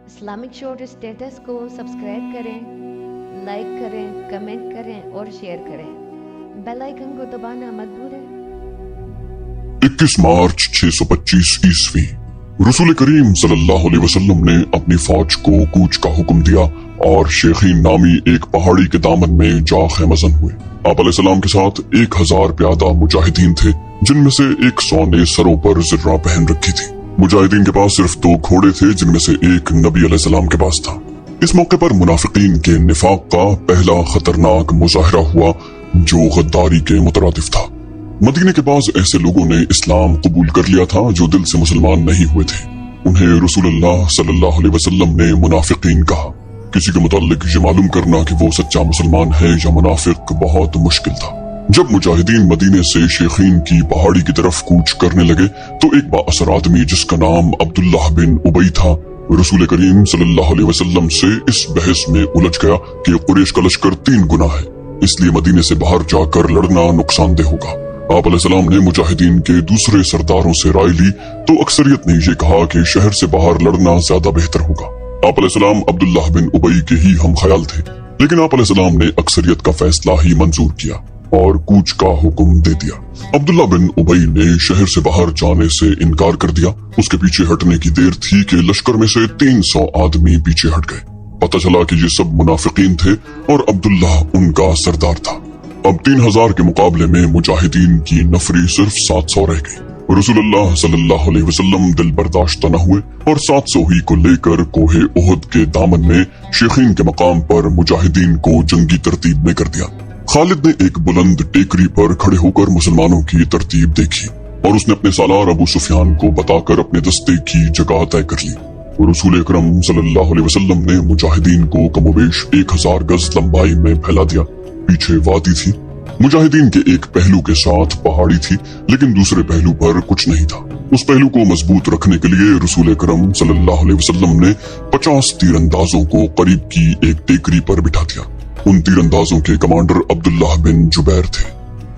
Islamic short status کو subscribe کریں، like کریں، کمنٹ کریں اور شیئر کریں۔ بیل آئیکن کو دبانا مت بھولیں۔ 21 مارچ 625 عیسوی رسول کریم صلی اللہ علیہ وسلم نے اپنی فوج کو کوچ کا حکم دیا اور شیخین نامی ایک پہاڑی کے دامن میں جا خیمہ زن ہوئے۔ آپ علیہ السلام کے ساتھ 1000 پیادہ مجاہدین تھے، جن میں سے 100 نے سروں پر زرہ پہن رکھی تھی۔ مجاہدین کے پاس صرف 2 گھوڑے تھے، جن میں سے ایک نبی علیہ السلام کے پاس تھا۔ اس موقع پر منافقین کے نفاق کا پہلا خطرناک مظاہرہ ہوا جو غداری کے مترادف تھا۔ مدینے کے بعض ایسے لوگوں نے اسلام قبول کر لیا تھا جو دل سے مسلمان نہیں ہوئے تھے۔ انہیں رسول اللہ صلی اللہ علیہ وسلم نے منافقین کہا۔ کسی کے متعلق یہ معلوم کرنا کہ وہ سچا مسلمان ہے یا منافق بہت مشکل تھا۔ جب مجاہدین مدینے سے شیخین کی پہاڑی کی طرف کوچ کرنے لگے تو ایک با اثر آدمی جس کا نام عبداللہ بن ابی تھا، رسول کریم صلی اللہ علیہ وسلم سے اس بحث میں الجھ گیا کہ قریش کا لشکر 3 گنا ہے، اس لیے مدینے سے باہر جا کر لڑنا نقصان دہ ہوگا۔ آپ علیہ السلام نے مجاہدین کے دوسرے سرداروں سے رائے لی تو اکثریت نے یہ کہا کہ شہر سے باہر لڑنا زیادہ بہتر ہوگا۔ آپ علیہ السلام عبداللہ بن ابی کے ہی ہم خیال تھے، لیکن آپ علیہ السلام نے اکثریت کا فیصلہ ہی منظور کیا اور کوچ کا حکم دے دیا۔ عبداللہ بن ابی نے شہر سے باہر جانے سے انکار کر دیا۔ اس کے پیچھے ہٹنے کی دیر تھی کہ لشکر میں سے 300 آدمی پیچھے ہٹ گئے۔ پتہ چلا کہ یہ سب منافقین تھے اور عبداللہ ان کا سردار تھا۔ اب 3000 کے مقابلے میں مجاہدین کی نفری صرف 700 رہ گئی۔ رسول اللہ صلی اللہ علیہ وسلم دل برداشتہ نہ ہوئے اور 700 ہی کو لے کر کوہ احد کے دامن میں شیخین کے مقام پر مجاہدین کو جنگی ترتیب میں کر دیا۔ خالد نے ایک بلند ٹیکری پر کھڑے ہو کر مسلمانوں کی ترتیب دیکھی اور اس نے اپنے سالار ابو سفیان کو بتا کر اپنے دستے کی جگہ طے کر لی۔ رسول اکرم صلی اللہ علیہ وسلم نے مجاہدین کو کم و بیش 1000 گز لمبائی میں پھیلا دیا۔ پیچھے وادی تھی، مجاہدین کے ایک پہلو کے ساتھ پہاڑی تھی، لیکن دوسرے پہلو پر کچھ نہیں تھا۔ اس پہلو کو مضبوط رکھنے کے لیے رسول اکرم صلی اللہ علیہ وسلم نے 50 تیر اندازوں کو قریب کی ایک ٹیکری پر بٹھا دیا۔ ان تیر اندازوں کے کمانڈر عبداللہ بن جبیر تھے۔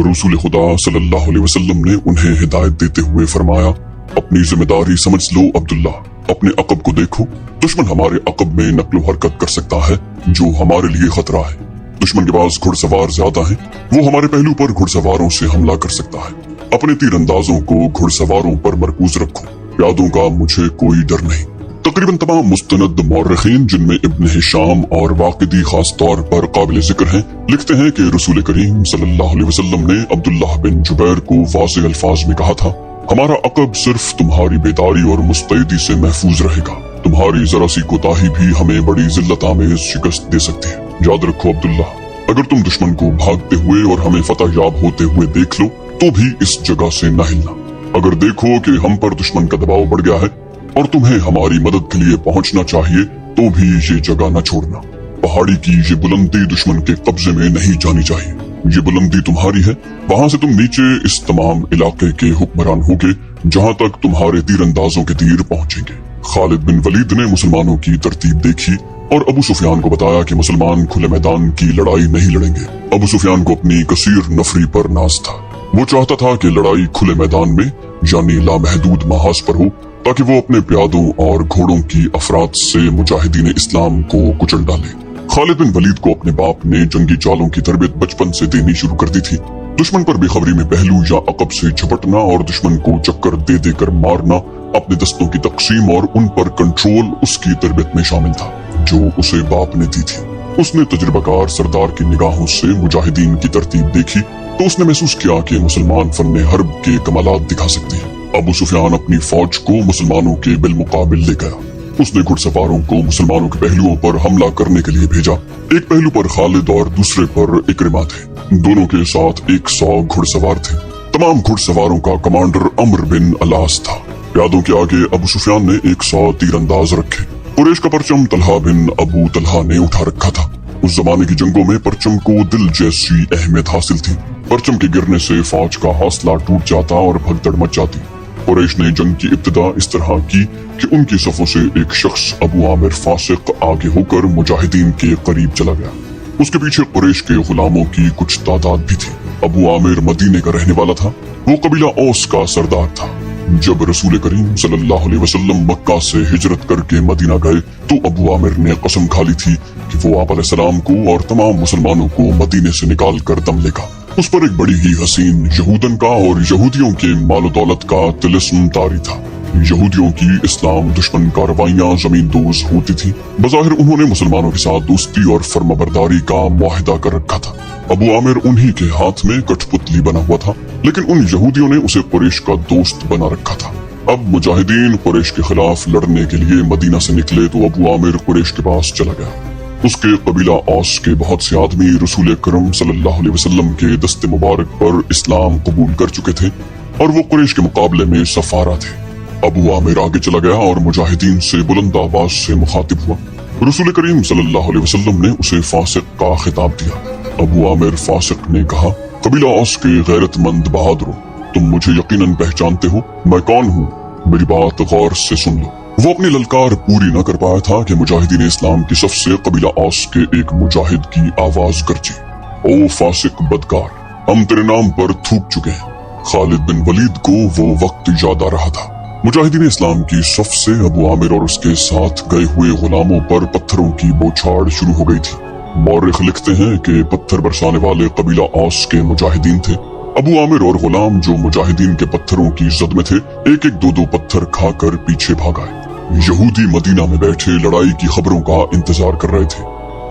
رسول خدا صلی اللہ علیہ وسلم نے انہیں ہدایت دیتے ہوئے فرمایا، اپنی ذمہ داری سمجھ لو عبداللہ، اپنے عقب کو دیکھو، دشمن ہمارے عقب میں نقل و حرکت کر سکتا ہے جو ہمارے لیے خطرہ ہے۔ دشمن کے پاس گھڑ سوار زیادہ ہیں، وہ ہمارے پہلو پر گھڑ سواروں سے حملہ کر سکتا ہے۔ اپنے تیر اندازوں کو گھڑ سواروں پر مرکوز رکھو، پیادوں کا مجھے کوئی ڈر نہیں۔ تقریباً تمام مستند مورخین، جن میں ابن ہشام اور واقدی خاص طور پر قابل ذکر ہیں، لکھتے ہیں کہ رسول کریم صلی اللہ علیہ وسلم نے عبداللہ بن جبیر کو واضح الفاظ میں کہا تھا، ہمارا عقب صرف تمہاری بیداری اور مستعدی سے محفوظ رہے گا، تمہاری ذرا سی کوتاہی بھی ہمیں بڑی ذلت آمیز شکست دے سکتی ہے۔ یاد رکھو عبداللہ، اگر تم دشمن کو بھاگتے ہوئے اور ہمیں فتح یاب ہوتے ہوئے دیکھ لو تو بھی اس جگہ سے نہ ہلنا۔ اگر دیکھو کہ ہم پر دشمن کا دباؤ بڑھ گیا ہے اور تمہیں ہماری مدد کے لیے پہنچنا چاہیے تو بھی یہ جگہ نہ چھوڑنا۔ پہاڑی کی یہ بلندی دشمن کے قبضے میں نہیں جانی چاہیے، یہ بلندی تمہاری ہے، وہاں سے تم نیچے اس تمام علاقے کے حکمران ہوگے جہاں تک تمہارے تیر اندازوں کے تیر پہنچیں گے۔ خالد بن ولید نے مسلمانوں کی ترتیب دیکھی اور ابو سفیان کو بتایا کہ مسلمان کھلے میدان کی لڑائی نہیں لڑیں گے۔ ابو سفیان کو اپنی کثیر نفری پر ناز تھا، وہ چاہتا تھا کہ لڑائی کھلے میدان میں یعنی لامحدود محاذ پر ہو تاکہ وہ اپنے پیادوں اور گھوڑوں کی افراد سے مجاہدین اسلام کو کچل ڈالے۔ خالد بن ولید کو اپنے باپ نے جنگی چالوں کی تربیت بچپن سے دینی شروع کر دی تھی۔ دشمن پر بے خبری میں پہلو یا عقب سے جھپٹنا اور دشمن کو چکر دے دے کر مارنا، اپنے دستوں کی تقسیم اور ان پر کنٹرول اس کی تربیت میں شامل تھا جو اسے باپ نے دی تھی۔ اس نے تجربہ کار سردار کی نگاہوں سے مجاہدین کی ترتیب دیکھی تو اس نے محسوس کیا کہ مسلمان فن حرب کے کمالات دکھا سکتے ہیں۔ ابو سفیان اپنی فوج کو مسلمانوں کے بالمقابل لے گیا۔ اس نے گھڑ سواروں کو مسلمانوں کے پہلوؤں پر حملہ کرنے کے لیے بھیجا۔ ایک پہلو پر خالد اور دوسرے پر اکرمہ تھے، دونوں کے ساتھ 100 گھڑ سوار تھے۔ تمام گھڑ سواروں کا کمانڈر عمرو بن الاس تھا۔ پیادوں کے آگے ابو سفیان نے 100 تیر انداز رکھے۔ قریش کا پرچم طلحہ بن ابو طلحہ نے اٹھا رکھا تھا۔ اس زمانے کی جنگوں میں پرچم کو دل جیسی اہمیت حاصل تھی۔ پرچم کے گرنے سے فوج کا حوصلہ ٹوٹ جاتا اور بھگدڑ مچ جاتی۔ قریش نے جنگ کی ابتدا اس طرح کی کہ ان کی صفوں سے ایک شخص ابو عامر فاسق آگے ہو کر مجاہدین کے قریب چلا گیا۔ اس کے پیچھے قریش کے غلاموں کی کچھ تعداد بھی تھی۔ ابو عامر مدینے کا رہنے والا تھا، وہ قبیلہ اوس کا سردار تھا۔ جب رسول کریم صلی اللہ علیہ وسلم مکہ سے ہجرت کر کے مدینہ گئے تو ابو عامر نے قسم کھا لی تھی کہ وہ آپ علیہ السلام کو اور تمام مسلمانوں کو مدینے سے نکال کر دم لے گا۔ اس پر ایک بڑی ہی حسین یہودن کا اور یہودیوں کے مال و دولت کا طلسم طاری تھا۔ یہودیوں کی اسلام دشمن کارروائیاں زمین دوز ہوتی تھی۔ بظاہر انہوں نے مسلمانوں کے ساتھ دوستی اور فرمانبرداری کا معاہدہ کر رکھا تھا۔ ابو عامر انہی کے ہاتھ میں کٹھ پتلی بنا ہوا تھا، لیکن ان یہودیوں نے اسے قریش کا دوست بنا رکھا تھا۔ اب مجاہدین قریش کے خلاف لڑنے کے لیے مدینہ سے نکلے تو ابو عامر قریش کے پاس چلا گیا۔ اس کے قبیلہ اوس کے بہت سے آدمی رسول اکرم صلی اللہ علیہ وسلم کے دست مبارک پر اسلام قبول کر چکے تھے اور وہ قریش کے مقابلے میں سفارہ تھے۔ ابو عامر آگے چلا گیا اور مجاہدین سے بلند آواز سے مخاطب ہوا۔ رسول کریم صلی اللہ علیہ وسلم نے اسے فاسق کا خطاب دیا۔ ابو عامر فاسق نے کہا، قبیلہ اوس کے غیرت مند بہادروں، تم مجھے یقیناً پہچانتے ہو، میں کون ہوں؟ میری بات غور سے سن لو۔ وہ اپنی للکار پوری نہ کر پایا تھا کہ مجاہدین اسلام کی صف سے قبیلہ اوس کے ایک مجاہد کی آواز گرجی، او فاسق بدکار، ہم تیرے نام پر تھوک چکے ہیں۔ خالد بن ولید کو وہ وقت یاد آ رہا تھا۔ مجاہدین اسلام کی صف سے ابو عامر اور اس کے ساتھ گئے ہوئے غلاموں پر پتھروں کی بوچھاڑ شروع ہو گئی تھی۔ مورخ لکھتے ہیں کہ پتھر برسانے والے قبیلہ اوس کے مجاہدین تھے۔ ابو عامر اور غلام جو مجاہدین کے پتھروں کی زد میں تھے، ایک ایک دو پتھر کھا کر پیچھے بھاگ آئے۔ یہودی مدینہ میں بیٹھے لڑائی کی خبروں کا انتظار کر رہے تھے۔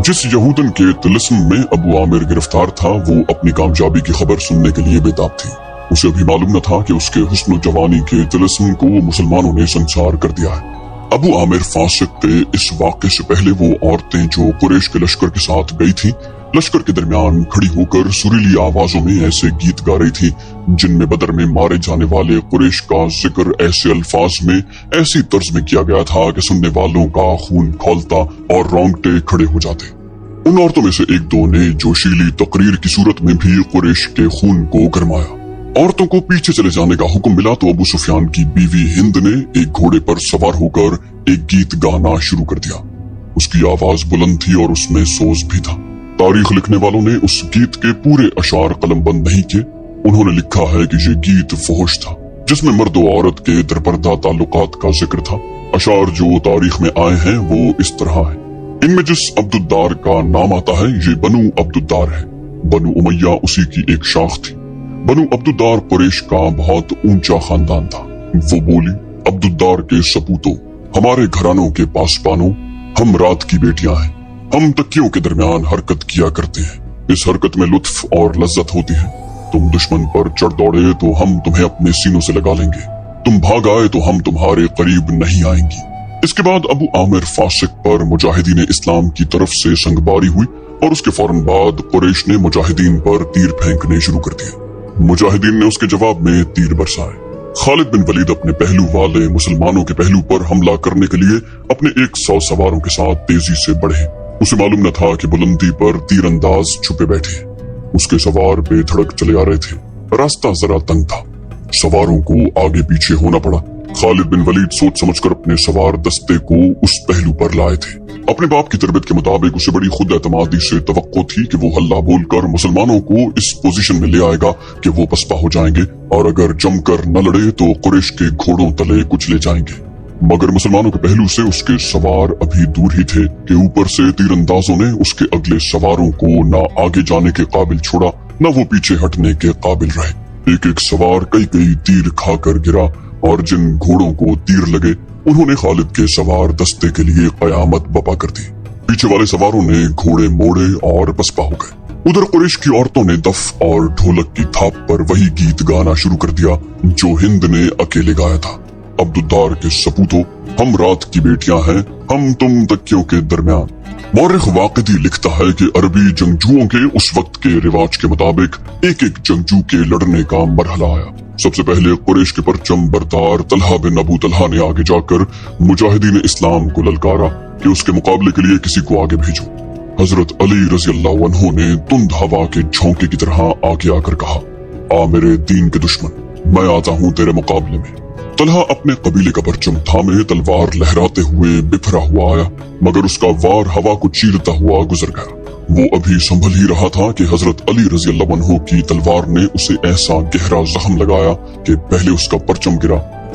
جس یہودن کے طلسم میں ابو عامر گرفتار تھا وہ اپنی کامیابی کی خبر سننے کے لیے بےتاب تھی۔ اسے بھی معلوم نہ تھا کہ اس کے حسن و جوانی کے طلسم کو مسلمانوں نے سنسار کر دیا ہے۔ ابو عامر فاسق کے اس واقعے سے پہلے وہ عورتیں جو قریش کے لشکر کے ساتھ گئی تھی، لشکر کے درمیان کھڑی ہو کر سریلی آوازوں میں ایسے گیت گا رہی تھی جن میں بدر میں مارے جانے والے قریش کا ذکر ایسے الفاظ میں، ایسی طرز میں کیا گیا تھا کہ سننے والوں کا خون کھولتا اور رونگٹے کھڑے ہو جاتے۔ ان عورتوں میں سے ایک دو نے جوشیلی تقریر کی صورت میں بھی قریش کے خون کو گرمایا۔ عورتوں کو پیچھے چلے جانے کا حکم ملا تو ابو سفیان کی بیوی ہند نے ایک گھوڑے پر سوار ہو کر ایک گیت گانا شروع کر دیا۔ اس کی آواز بلند تھی اور اس میں سوز بھی تھا۔ تاریخ لکھنے والوں نے اس گیت کے پورے اشعار قلم بند نہیں کیے۔ انہوں نے لکھا ہے کہ یہ گیت فحش تھا جس میں مرد و عورت کے درپردہ تعلقات کا ذکر تھا۔ اشعار جو تاریخ میں آئے ہیں وہ اس طرح ہیں۔ ان میں جس عبدالدار کا نام آتا ہے یہ بنو عبدالدار ہے۔ بنو امیہ اسی کی ایک شاخ تھی۔ بنو عبدالدار قریش کا بہت اونچا خاندان تھا۔ وہ بولی، عبدالدار کے سپوتوں، ہمارے گھرانوں کے پاسبانوں، ہم رات کی بیٹیاں ہیں، ہم تکیوں کے درمیان حرکت کیا کرتے ہیں، اس حرکت میں لطف اور لذت ہوتی ہے۔ تم دشمن پر چڑھ دوڑے تو ہم تمہیں اپنے سینوں سے لگا لیں گے، تم بھاگ آئے تو ہم تمہارے قریب نہیں آئیں گی۔ اس کے بعد ابو عامر فاسق پر مجاہدین اسلام کی طرف سے سنگباری ہوئی اور اس کے فوراً بعد قریش نے مجاہدین پر تیر پھینکنے شروع کر دیے۔ مجاہدین نے اس کے جواب میں تیر برسائے۔ خالد بن ولید اپنے پہلو والے مسلمانوں کے پہلو پر حملہ کرنے کے لیے اپنے 100 سواروں کے ساتھ تیزی سے بڑھے۔ اسے معلوم نہ تھا کہ بلندی پر تیر انداز چھپے بیٹھے۔ اس کے سوار بے دھڑک چلے آ رہے تھے۔ راستہ ذرا تنگ تھا، سواروں کو آگے پیچھے ہونا پڑا۔ خالد بن ولید سوچ سمجھ کر اپنے سوار دستے کو اس پہلو پر لائے تھے۔ اپنے باپ کی تربیت کے مطابق اسے بڑی خود اعتمادی سے توقع تھی کہ وہ ہلہ بول کر مسلمانوں کو اس پوزیشن میں لے آئے گا کہ وہ پسپا ہو جائیں گے اور اگر جم کر نہ لڑے تو قریش کے گھوڑوں تلے کچلے جائیں گے۔ مگر مسلمانوں کے پہلو سے اس کے سوار ابھی دور ہی تھے کہ اوپر سے تیر اندازوں نے اس کے اگلے سواروں کو نہ آگے جانے کے قابل چھوڑا نہ وہ پیچھے ہٹنے کے قابل رہے۔ ایک ایک سوار کئی تیر کھا کر گرا اور جن گھوڑوں کو تیر لگے انہوں نے خالد کے سوار دستے کے لیے قیامت بپا کر دی۔ پیچھے والے سواروں نے گھوڑے موڑے اور پسپا ہو گئے۔ ادھر قریش کی عورتوں نے دف اور ڈھولک کی تھاپ پر وہی گیت گانا شروع کر دیا جو ہند نے اکیلے گایا تھا۔ عبدالدار کے سپوتوں، ہم رات کی بیٹیاں ہیں، ہم تم تکیوں کے درمیان۔ مورخ واقعی لکھتا ہے کہ عربی جنگجوؤں کے اس وقت کے رواج کے مطابق ایک ایک جنگجو کے لڑنے کا مرحلہ آیا۔ سب سے پہلے قریش کے پرچم بردار طلحہ بن ابو طلحہ نے آگے جا کر مجاہدین اسلام کو للکارا کہ اس کے مقابلے کے لیے کسی کو آگے بھیجو۔ حضرت علی رضی اللہ عنہ نے تند ہوا کے جھونکے کی طرح آگے آ کر کہا، آ میرے دین کے دشمن، میں آتا ہوں تیرے مقابلے میں۔ طلحہ اپنے قبیلے کا پرچم تھامے تلوار لہراتے ہوئے بپھرا ہوا آیا، مگر اس کا وار ہوا کو چیرتا ہوا گزر گیا۔ وہ ابھی سنبھل ہی رہا تھا کہ حضرت علی رضی اللہ عنہ کی تلوار نے اسے ایسا گہرا زخم لگایا کہ پہلے اس کا پرچم گرا،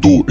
2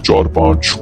4-5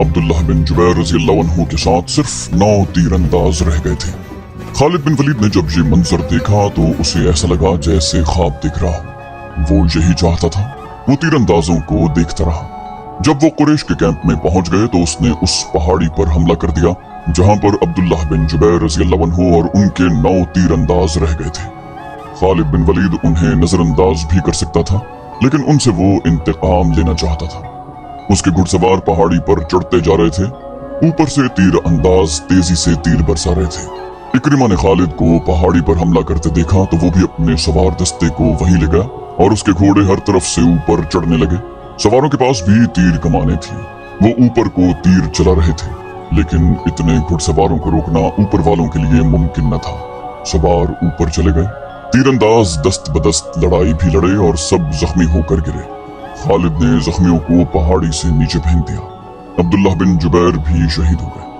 عبداللہ بن جبیر رضی اللہ عنہ کے ساتھ صرف 9 تیر انداز رہ گئے تھے۔ خالد بن ولید نے جب یہ منظر دیکھا تو اسے ایسا لگا جیسے خواب دیکھ رہا ہو۔ وہ یہی چاہتا تھا، وہ تیر اندازوں کو دیکھتا رہا۔ جب وہ قریش کے کیمپ میں پہنچ گئے تو اس نے اس پہاڑی پر حملہ کر دیا جہاں پر عبداللہ بن جبیر رضی اللہ عنہ اور ان کے 9 تیر انداز رہ گئے تھے۔ خالد بن ولید انہیں نظر انداز بھی کر سکتا تھا، لیکن ان سے وہ انتقام لینا چاہتا تھا۔ اس کے گھڑ سوار پہاڑی پر چڑھتے جا رہے تھے، اوپر سے تیر انداز تیزی سے تیر برسا رہے تھے۔ اکرمہ نے خالد کو پہاڑی پر حملہ کرتے دیکھا تو وہ بھی اپنے سوار دستے کو وہیں لے گیا اور اس کے گھوڑے ہر طرف سے اوپر چڑھنے لگے۔ سواروں کے پاس بھی تیر کمانیں تھیں، وہ اوپر کو تیر چلا رہے تھے، لیکن اتنے گھڑ سواروں کو روکنا اوپر والوں کے لیے ممکن نہ تھا۔ سوار اوپر چلے گئے، تیر انداز دست بدست لڑائی بھی لڑے اور سب زخمی ہو کر گرے۔ خالد نے زخمیوں کو پہاڑی سے نیچے پھینک دیا۔ عبداللہ بن جبیر بھی شہید ہو گئے۔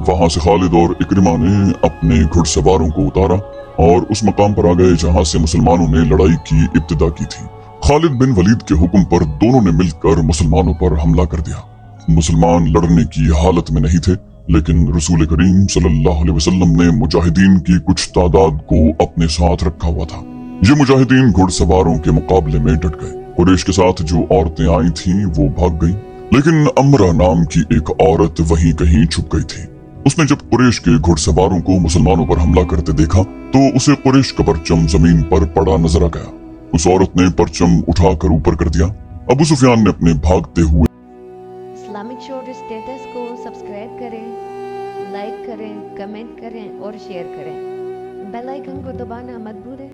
وہاں سے خالد اور اکرمہ نے اپنے گھڑ سواروں کو اتارا اور اس مقام پر آ گئے جہاں سے مسلمانوں نے لڑائی کی ابتدا کی تھی۔ خالد بن ولید کے حکم پر دونوں نے مل کر مسلمانوں پر حملہ کر دیا۔ مسلمان لڑنے کی حالت میں نہیں تھے، لیکن رسول کریم صلی اللہ علیہ وسلم نے مجاہدین کی کچھ تعداد کو اپنے ساتھ رکھا ہوا تھا۔ یہ مجاہدین گھڑ سواروں کے مقابلے میں ڈٹ گئے۔ قریش کے ساتھ جو عورتیں آئی تھیں وہ بھاگ گئیں، لیکن امرہ نام کی ایک عورت وہیں کہیں چھپ گئی تھی۔ اس نے جب قریش کے گھڑ سواروں کو مسلمانوں پر حملہ کرتے دیکھا تو اسے قریش کا پرچم زمین پر پڑا نظر آ گیا۔ اس عورت نے پرچم اٹھا کر اوپر کر دیا۔ ابو سفیان نے اپنے بھاگتے ہوئے اسلامک شورٹ اسٹیٹس کو سبسکرائب کریں، لائک کریں، کمنٹ کریں اور شیئر کریں۔ بیل آئیکن کو دبانا مت بھولیں۔